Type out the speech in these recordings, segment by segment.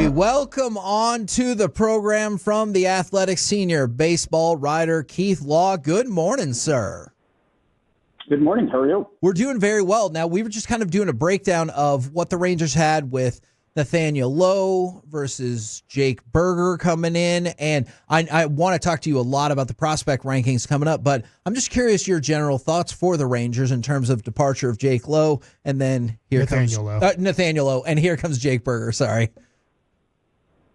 We welcome on to the program from the Athletic senior baseball writer, Keith Law. Good morning, sir. Good morning. How are you? We're doing very well. Now, we were just kind of doing a breakdown of what the Rangers had with Nathaniel Lowe versus Jake Berger coming in. And I want to talk to you a lot about the prospect rankings coming up, but I'm just curious your general thoughts for the Rangers in terms of departure of Jake Lowe. And then here comes Nathaniel Lowe. And here comes Jake Berger. Sorry.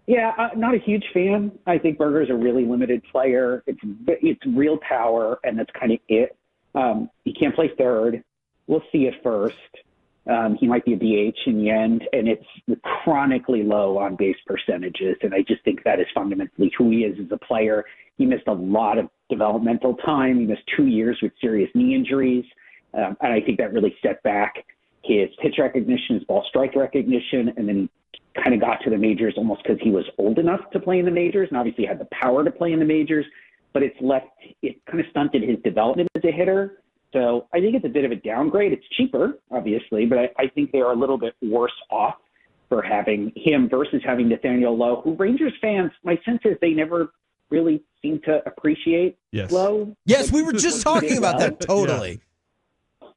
Yeah, not a huge fan. I think Berger's a really limited player. It's real power, and that's kind of it. He can't play third. We'll see at first. He might be a DH in the end, and it's chronically low on base percentages, and I just think that is fundamentally who he is as a player. He missed a lot of developmental time. He missed 2 years with serious knee injuries, and I think that really set back his pitch recognition, his ball strike recognition, and then he kind of got to the majors almost because he was old enough to play in the majors, and obviously had the power to play in the majors, but it kind of stunted his development as a hitter. So I think it's a bit of a downgrade. It's cheaper, obviously, but I think they are a little bit worse off for having him versus having Nathaniel Lowe, who Rangers fans, my sense is they never really seem to appreciate Lowe. Yes, we were just talking about that. Totally. Yeah.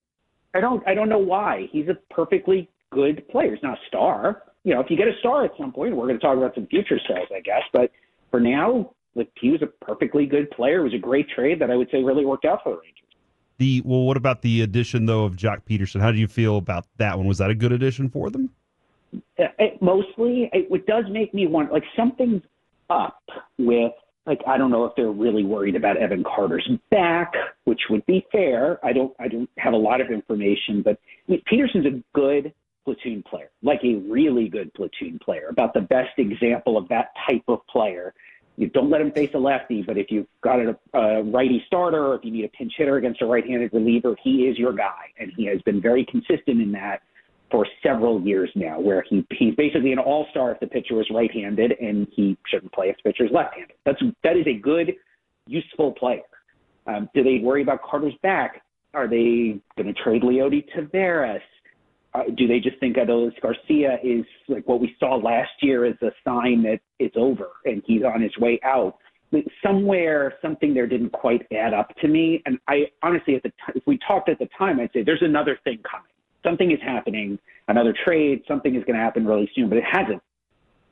I don't know why. He's a perfectly good player. He's not a star. You know, if you get a star at some point, we're going to talk about some future stars, I guess. But for now, he was a perfectly good player. It was a great trade that I would say really worked out for the Rangers. What about the addition, though, of Jock Peterson? How do you feel about that one? Was that a good addition for them? Mostly. It does make me want, something's up with, I don't know if they're really worried about Evan Carter's back, which would be fair. I don't have a lot of information, but Peterson's a good platoon player, a really good platoon player, about the best example of that type of player. You don't let him face a lefty, but if you've got a righty starter or if you need a pinch hitter against a right-handed reliever, he is your guy. And he has been very consistent in that for several years now, where he's basically an all-star if the pitcher was right-handed, and he shouldn't play if the pitcher is left-handed. That is a good, useful player. Do they worry about Carter's back? Are they going to trade Leody Taveras? Do they just think Adolis Garcia is what we saw last year as a sign that it's over and he's on his way out? Somewhere, something there didn't quite add up to me. And I honestly, if we talked at the time, I'd say there's another thing coming. Something is happening, another trade, something is going to happen really soon, but it hasn't.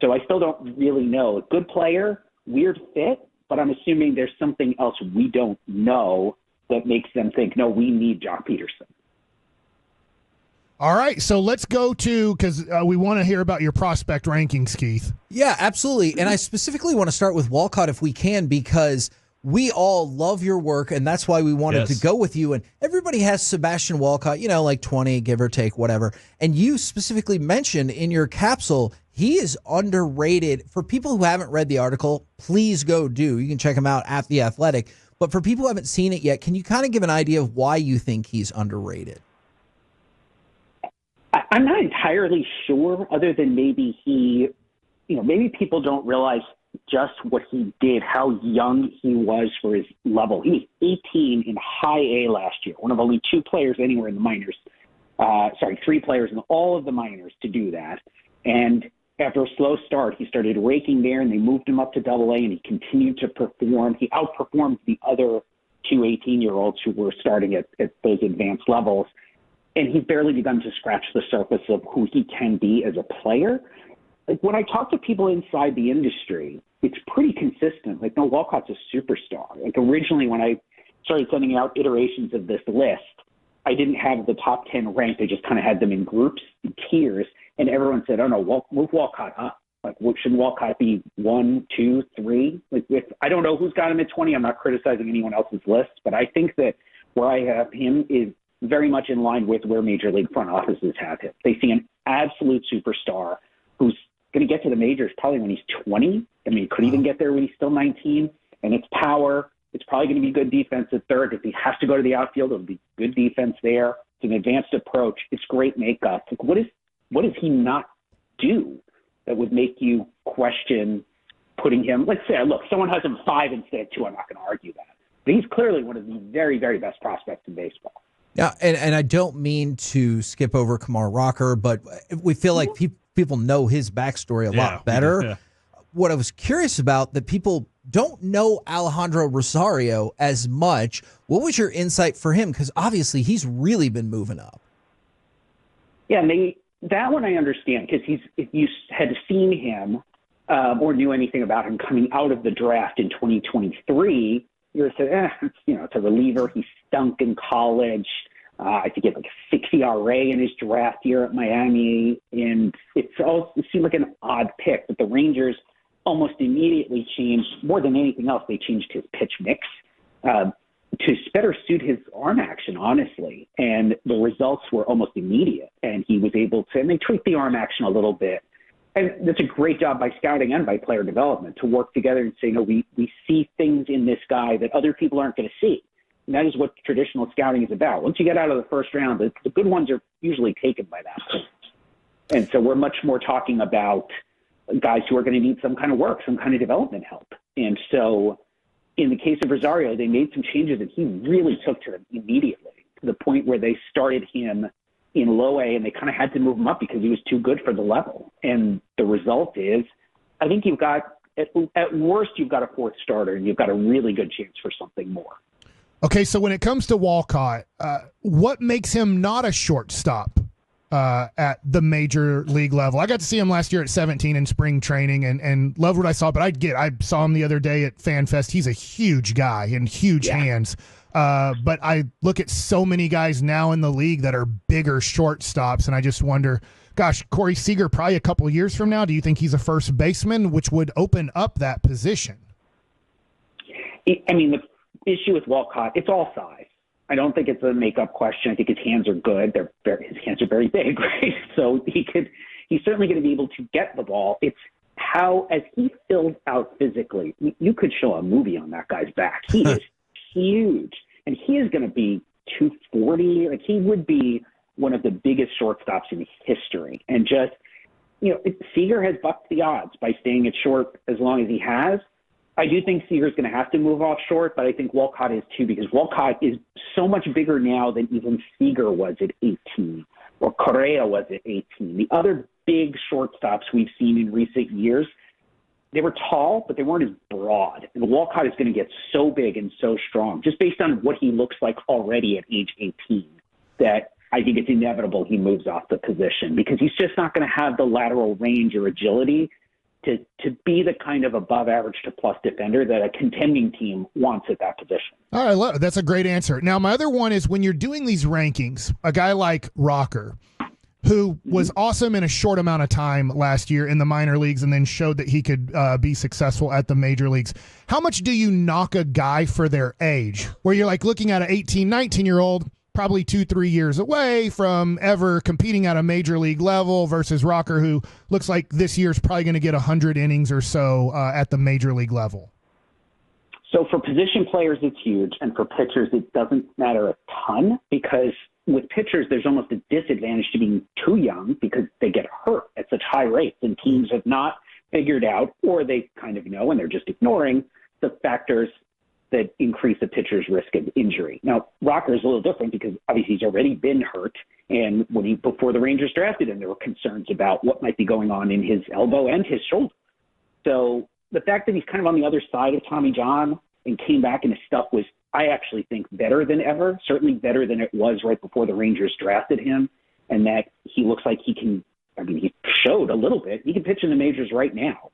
So I still don't really know. Good player, weird fit, but I'm assuming there's something else we don't know that makes them think, no, we need Jock Peterson. All right, so let's go to, because we want to hear about your prospect rankings, Keith. Yeah, absolutely. And I specifically want to start with Walcott if we can, because we all love your work, and that's why we wanted to go with you. And everybody has Sebastian Walcott, 20, give or take, whatever. And you specifically mentioned in your capsule, he is underrated. For people who haven't read the article, please go do. You can check him out at The Athletic. But for people who haven't seen it yet, can you kind of give an idea of why you think he's underrated? I'm not entirely sure, other than maybe maybe people don't realize just what he did, how young he was for his level. He was 18 in high A last year, one of only 2 players anywhere in the minors. 3 players in all of the minors to do that. And after a slow start, he started raking there, and they moved him up to Double A, and he continued to perform. He outperformed the other 2 18-year-olds who were starting at those advanced levels. And he's barely begun to scratch the surface of who he can be as a player. When I talk to people inside the industry, it's pretty consistent. No, Walcott's a superstar. Originally, when I started sending out iterations of this list, I didn't have the top 10 ranked. I just kind of had them in groups, in tiers, and everyone said, "Oh no, move Walcott up. Shouldn't Walcott be 1, 2, 3?" I don't know who's got him at 20. I'm not criticizing anyone else's list, but I think that where I have him is very much in line with where major league front offices have him. They see an absolute superstar who's going to get to the majors probably when he's 20. He could even get there when he's still 19. And it's power. It's probably going to be good defense at third. If he has to go to the outfield, it'll be good defense there. It's an advanced approach. It's great makeup. What does he not do that would make you question putting him? Let's say, look, someone has him 5 instead of 2. I'm not going to argue that. But he's clearly one of the very, very best prospects in baseball. Yeah, and I don't mean to skip over Kamar Rocker, but we feel like people know his backstory a lot better. Yeah. What I was curious about, that people don't know Alejandro Rosario as much. What was your insight for him? Because obviously he's really been moving up. Yeah, that one I understand, because if you had seen him or knew anything about him coming out of the draft in 2023, you would say, it's a reliever. He stunk in college. I think he had like a 6 ERA in his draft year at Miami, and it seemed like an odd pick. But the Rangers almost immediately changed, more than anything else, they changed his pitch mix to better suit his arm action, honestly. And the results were almost immediate. And he was able to, and they tweaked the arm action a little bit. And that's a great job by scouting and by player development to work together and say, no, we see things in this guy that other people aren't going to see. And that is what traditional scouting is about. Once you get out of the first round, the good ones are usually taken by that point. And so we're much more talking about guys who are going to need some kind of work, some kind of development help. And so in the case of Rosario, they made some changes that he really took to them immediately, to the point where they started him in low A and they kind of had to move him up because he was too good for the level. And the result is, I think you've got, at worst, you've got a fourth starter and you've got a really good chance for something more. Okay, so when it comes to Walcott, what makes him not a shortstop at the major league level? I got to see him last year at 17 in spring training and loved what I saw, but I saw him the other day at FanFest. He's a huge guy and huge hands. But I look at so many guys now in the league that are bigger shortstops, and I just wonder, gosh, Corey Seager, probably a couple years from now, do you think he's a first baseman, which would open up that position? I mean, the issue with Walcott, it's all size. I don't think it's a makeup question. I think his hands are good. His hands are very big, right? So he's certainly going to be able to get the ball. It's how, as he fills out physically, you could show a movie on that guy's back. He is huge, and he is going to be 240. Like, he would be one of the biggest shortstops in history. And just, Seager has bucked the odds by staying at short as long as he has. I do think Seager's going to have to move off short, but I think Walcott is too, because Walcott is so much bigger now than even Seager was at 18 or Correa was at 18. The other big shortstops we've seen in recent years, they were tall, but they weren't as broad. And Walcott is going to get so big and so strong, just based on what he looks like already at age 18, that I think it's inevitable he moves off the position, because he's just not going to have the lateral range or agility to be the kind of above average to plus defender that a contending team wants at that position. All right, that's a great answer. Now, my other one is, when you're doing these rankings, a guy like Rocker, who was awesome in a short amount of time last year in the minor leagues and then showed that he could be successful at the major leagues, how much do you knock a guy for their age, where you're like looking at an 18, 19-year-old, probably 2-3 years away from ever competing at a major league level, versus Rocker, who looks like this year's probably going to get 100 innings or so at the major league level? So for position players, it's huge. And for pitchers, it doesn't matter a ton, because with pitchers, there's almost a disadvantage to being too young, because they get hurt at such high rates, and teams have not figured out, or they kind of know and they're just ignoring the factors that increase a pitcher's risk of injury. Now, Rocker is a little different, because obviously he's already been hurt. And before the Rangers drafted him, there were concerns about what might be going on in his elbow and his shoulder. So the fact that he's kind of on the other side of Tommy John and came back and his stuff was, I actually think, better than ever, certainly better than it was right before the Rangers drafted him. And that he looks like he showed a little bit. He can pitch in the majors right now,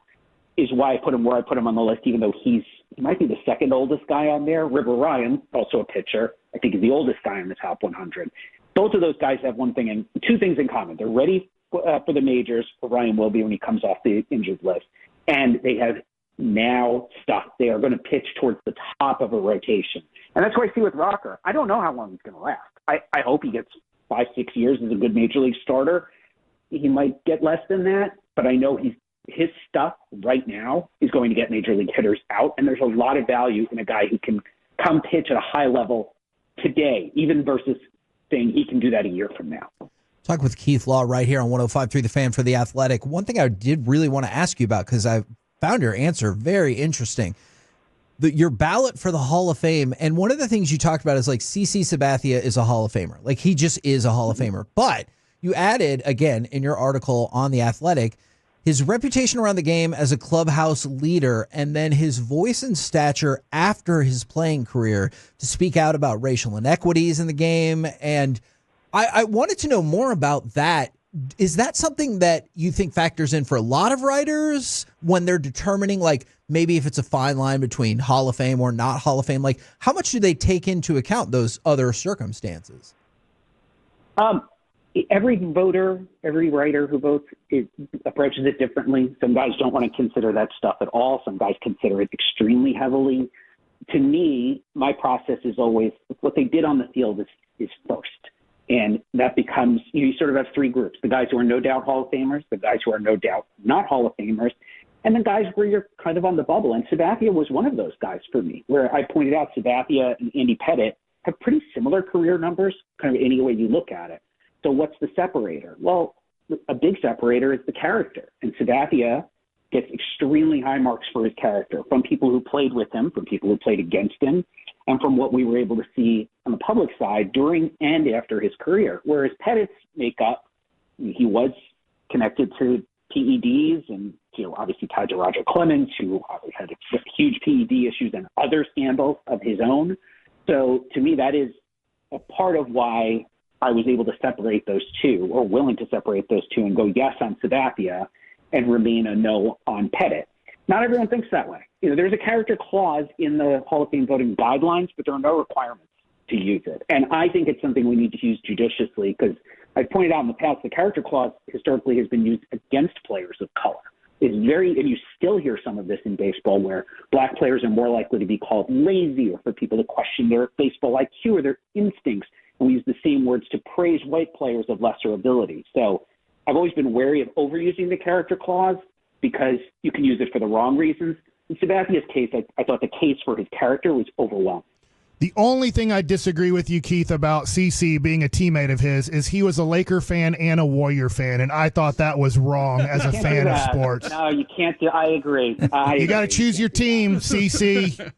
is why I put him where I put him on the list, even though he might be the second oldest guy on there. River Ryan, also a pitcher, I think is the oldest guy in the top 100. Both of those guys have two things in common. They're ready for the majors, or Ryan will be when he comes off the injured list. And they have now stuff. They are going to pitch towards the top of a rotation. And that's what I see with Rocker. I don't know how long he's going to last. I hope he gets 5-6 years as a good major league starter. He might get less than that, but I know his stuff right now is going to get major league hitters out, and there's a lot of value in a guy who can come pitch at a high level today, even versus saying he can do that a year from now. Talk with Keith Law right here on 105.3 The Fan for The Athletic. One thing I did really want to ask you about, because I found your answer very interesting, your ballot for the Hall of Fame, and one of the things you talked about is like CC Sabathia is a Hall of Famer. Like, he just is a Hall of Famer. But you added, again, in your article on The Athletic, his reputation around the game as a clubhouse leader, and then his voice and stature after his playing career to speak out about racial inequities in the game. And I wanted to know more about that. Is that something that you think factors in for a lot of writers when they're determining, like, maybe if it's a fine line between Hall of Fame or not Hall of Fame? Like, how much do they take into account those other circumstances? Every voter, every writer who votes approaches it differently. Some guys don't want to consider that stuff at all. Some guys consider it extremely heavily. To me, my process is always what they did on the field is first. And that becomes, you sort of have three groups: the guys who are no doubt Hall of Famers, the guys who are no doubt not Hall of Famers, and the guys where you're kind of on the bubble. And Sabathia was one of those guys for me, where I pointed out Sabathia and Andy Pettitte have pretty similar career numbers, kind of any way you look at it. So what's the separator? Well, a big separator is the character. And Sabathia gets extremely high marks for his character from people who played with him, from people who played against him, and from what we were able to see on the public side during and after his career. Whereas Pettitte's makeup, he was connected to PEDs and, obviously tied to Roger Clemens, who had huge PED issues and other scandals of his own. So to me, that is a part of why I was able to separate those two, or willing to separate those two, and go yes on Sabathia and remain a no on Pettitte. Not everyone thinks that way. There's a character clause in the Hall of Fame voting guidelines, but there are no requirements to use it. And I think it's something we need to use judiciously, because I've pointed out in the past, the character clause historically has been used against players of color. And you still hear some of this in baseball, where black players are more likely to be called lazy, or for people to question their baseball IQ or their instincts. And we use the same words to praise white players of lesser ability. So I've always been wary of overusing the character clause, because you can use it for the wrong reasons. In Sabathia's case, I thought the case for his character was overwhelming. The only thing I disagree with you, Keith, about CC being a teammate of his is he was a Laker fan and a Warrior fan, and I thought that was wrong as a fan of sports. No, you can't do. I agree. You got to choose your team, CC.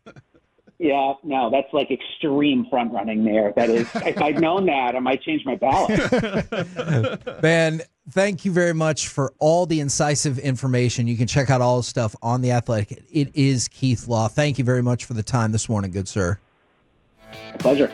Yeah, no, that's like extreme front running there. That is, if I'd known that, I might change my ballot. Man, thank you very much for all the incisive information. You can check out all the stuff on The Athletic. It is Keith Law. Thank you very much for the time this morning, good sir. A pleasure.